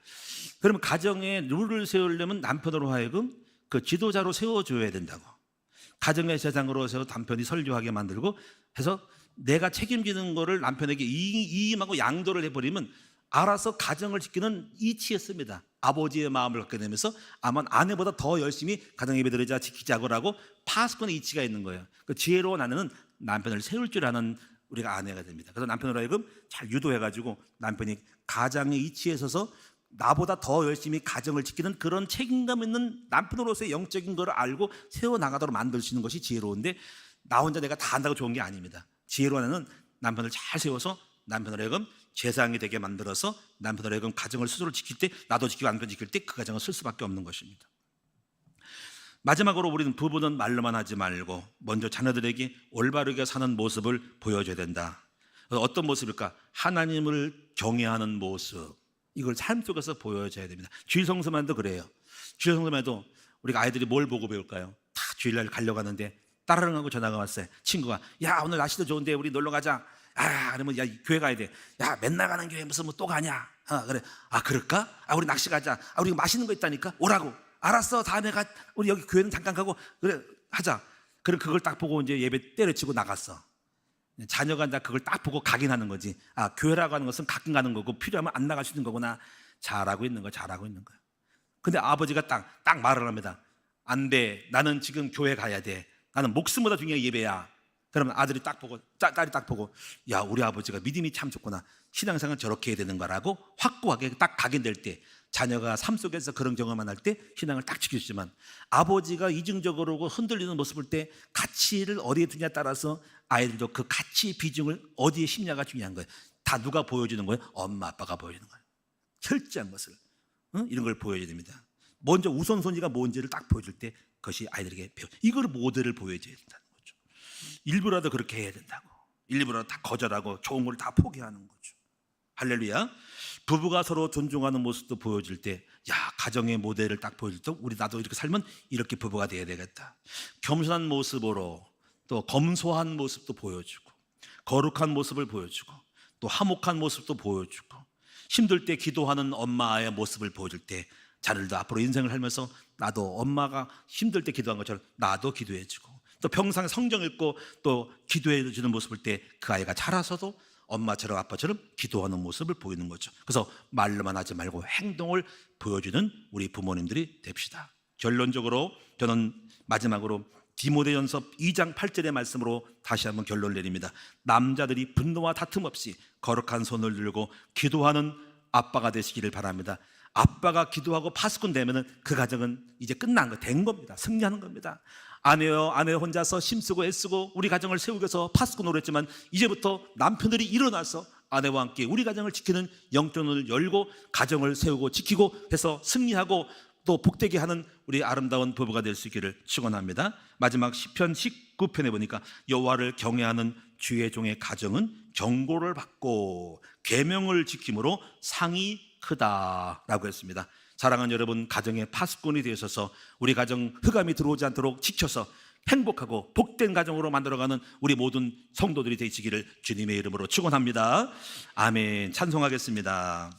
[SPEAKER 1] 그러면 가정의 룰을 세우려면 남편으로 하여금 그 지도자로 세워줘야 된다고. 가정의 세상으로 세워 남편이 설교하게 만들고 해서 내가 책임지는 거를 남편에게 이임하고 양도를 해버리면 알아서 가정을 지키는 이치였습니다. 아버지의 마음을 갖게 되면서 아마 아내보다 더 열심히 가정 예배 드리자 지키자고라고 파수꾼의 이치가 있는 거예요. 그 지혜로운 아내는 남편을 세울 줄 아는 우리가 아내가 됩니다. 그래서 남편으로 하여금 잘 유도해가지고 남편이 가장의 이치에 서서 나보다 더 열심히 가정을 지키는 그런 책임감 있는 남편으로서의 영적인 걸 알고 세워나가도록 만들 수 있는 것이 지혜로운데, 나 혼자 내가 다 한다고 좋은 게 아닙니다. 지혜로운 아내는 남편을 잘 세워서 남편으로 하여금 제사장이 되게 만들어서 남편으로 하여금 가정을 스스로 지킬 때, 나도 지키고 남편 지킬 때 그 가정을 쓸 수밖에 없는 것입니다. 마지막으로 우리는 부부는 말로만 하지 말고 먼저 자녀들에게 올바르게 사는 모습을 보여줘야 된다. 어떤 모습일까? 하나님을 경외하는 모습, 이걸 삶 속에서 보여줘야 됩니다. 주일 성수만도 그래요. 주일 성수만도 우리가 아이들이 뭘 보고 배울까요? 다 주일날 가려고 하는데 따르릉 하고 전화가 왔어요. 친구가, 야 오늘 날씨도 좋은데 우리 놀러 가자. 그러면 야 교회 가야 돼. 야 맨날 가는 교회 무슨 뭐 또 가냐? 그래. 그럴까? 우리 낚시 가자. 우리 맛있는 거 있다니까. 오라고. 알았어. 다음에 가. 우리 여기 교회는 잠깐 가고 그래 하자. 그럼 그걸 딱 보고 이제 예배 때려치고 나갔어. 자녀가 이제 그걸 딱 보고 가긴 하는 거지. 교회라고 하는 것은 가끔 가는 거고 필요하면 안 나갈 수 있는 거구나. 잘하고 있는 거야. 잘하고 있는 거야. 근데 아버지가 딱 말을 합니다. 안 돼. 나는 지금 교회 가야 돼. 나는 목숨보다 중요한 예배야. 그러면 아들이 딱 보고, 딸이 딱 보고, 야 우리 아버지가 믿음이 참 좋구나. 신앙생활 저렇게 해야 되는 거라고 확고하게 딱 각인될 때, 자녀가 삶 속에서 그런 경험을 할 때 신앙을 딱 지켜주지만, 아버지가 이중적으로 흔들리는 모습을 볼 때 가치를 어디에 두냐에 따라서 아이들도 그 가치 비중을 어디에 심냐가 중요한 거예요. 다 누가 보여주는 거예요? 엄마 아빠가 보여주는 거예요. 철저한 것을, 이런 걸 보여줘야 됩니다. 먼저 우선순위가 뭔지를 딱 보여줄 때 그것이 아이들에게 이걸 모델을 보여줘야 된다는 거죠. 일부라도 그렇게 해야 된다고. 일부라도 다 거절하고 좋은 걸 다 포기하는 거죠. 할렐루야. 부부가 서로 존중하는 모습도 보여줄 때, 가정의 모델을 딱 보여줄 때 나도 이렇게 살면 이렇게 부부가 돼야 되겠다. 겸손한 모습으로 또 검소한 모습도 보여주고, 거룩한 모습을 보여주고, 또 화목한 모습도 보여주고, 힘들 때 기도하는 엄마의 모습을 보여줄 때 자녀들도 앞으로 인생을 살면서 나도 엄마가 힘들 때 기도한 것처럼 나도 기도해주고, 또 평생 성경 읽고 또 기도해주는 모습을 때 그 아이가 자라서도 엄마처럼 아빠처럼 기도하는 모습을 보이는 거죠. 그래서 말로만 하지 말고 행동을 보여주는 우리 부모님들이 됩시다. 결론적으로 저는 마지막으로 디모데전서 2장 8절의 말씀으로 다시 한번 결론을 내립니다. 남자들이 분노와 다툼 없이 거룩한 손을 들고 기도하는 아빠가 되시기를 바랍니다. 아빠가 기도하고 파수꾼 되면은 그 가정은 이제 끝난 거, 된 겁니다. 승리하는 겁니다. 아내 혼자서 힘쓰고 애쓰고 우리 가정을 세우기 위해서 파수꾼으로 했지만, 이제부터 남편들이 일어나서 아내와 함께 우리 가정을 지키는 영전을 열고 가정을 세우고 지키고 해서 승리하고 또 복되게 하는 우리 아름다운 부부가 될 수 있기를 축원합니다. 마지막 시편 19편에 보니까 여호와를 경외하는 주의 종의 가정은 경고를 받고 계명을 지킴으로 상이 크다라고 했습니다. 사랑하는 여러분, 가정의 파수꾼이 되셔서 우리 가정 흑암이 들어오지 않도록 지켜서 행복하고 복된 가정으로 만들어가는 우리 모든 성도들이 되시기를 주님의 이름으로 축원합니다. 아멘. 찬송하겠습니다.